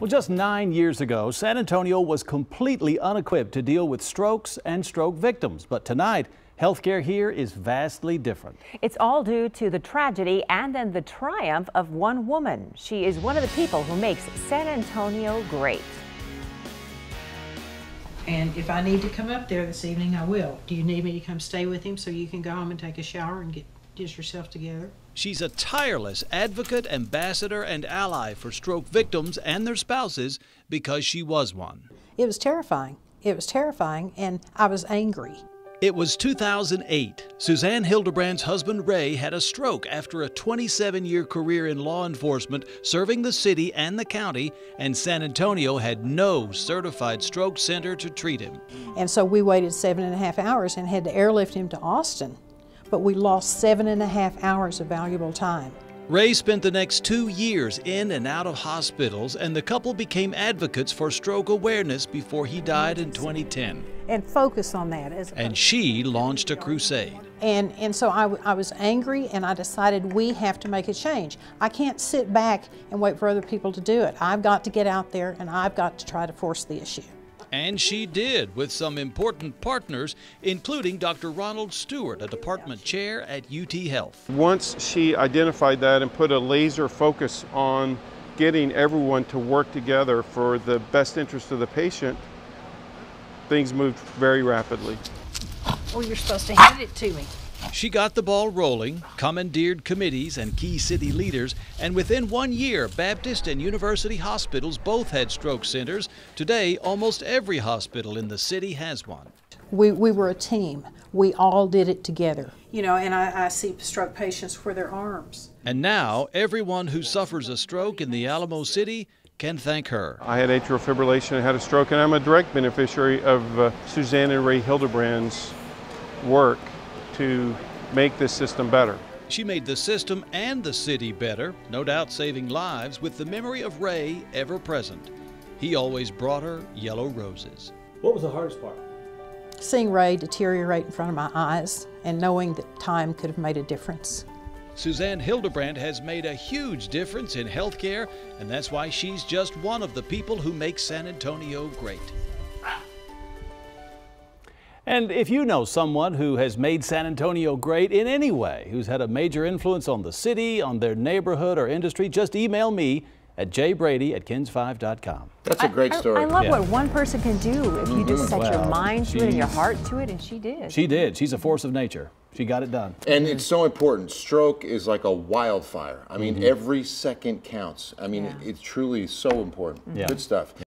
Well, just 9 years ago, San Antonio was completely unequipped to deal with strokes and stroke victims. But tonight, healthcare here is vastly different. It's all due to the tragedy and then the triumph of one woman. She is one of the people who makes San Antonio great. And if I need to come up there this evening, I will. Do you need me to come stay with him so you can go home and take a shower and get yourself together? She's a tireless advocate, ambassador, and ally for stroke victims and their spouses because she was one. It was terrifying. It was terrifying, and I was angry. It was 2008. Suzanne Hildebrand's husband Ray had a stroke after a 27-year career in law enforcement serving the city and the county, and San Antonio had no certified stroke center to treat him. And so we waited 7.5 hours and had to airlift him to Austin, but we lost 7.5 hours of valuable time. Ray spent the next 2 years in and out of hospitals, and the couple became advocates for stroke awareness before he died in 2010. And focus on that. And she launched a crusade. And so I was angry, and I decided we have to make a change. I can't sit back and wait for other people to do it. I've got to get out there, and I've got to try to force the issue. And she did, with some important partners, including Dr. Ronald Stewart, a department chair at UT Health. Once she identified that and put a laser focus on getting everyone to work together for the best interest of the patient, things moved very rapidly. Oh, you're supposed to hand it to me. She got the ball rolling, commandeered committees and key city leaders, and within 1 year, Baptist and university hospitals both had stroke centers. Today, almost every hospital in the city has one. We were a team. We all did it together. You know, and I see stroke patients for their arms. And now, everyone who suffers a stroke in the Alamo City can thank her. I had atrial fibrillation, I had a stroke, and I'm a direct beneficiary of Suzanne and Ray Hildebrand's work to make this system better. She made the system and the city better, no doubt saving lives, with the memory of Ray ever present. He always brought her yellow roses. What was the hardest part? Seeing Ray deteriorate in front of my eyes and knowing that time could have made a difference. Suzanne Hildebrand has made a huge difference in healthcare, and that's why she's just one of the people who make San Antonio great. And if you know someone who has made San Antonio great in any way, who's had a major influence on the city, on their neighborhood or industry, just email me at jbrady@kens5.com. That's a great story. I love what one person can do if you just set your mind to it and your heart to it, and she did. She did. She's a force of nature. She got it done. And it's so important. Stroke is like a wildfire. I mean, every second counts. I mean, it's truly so important. Good stuff.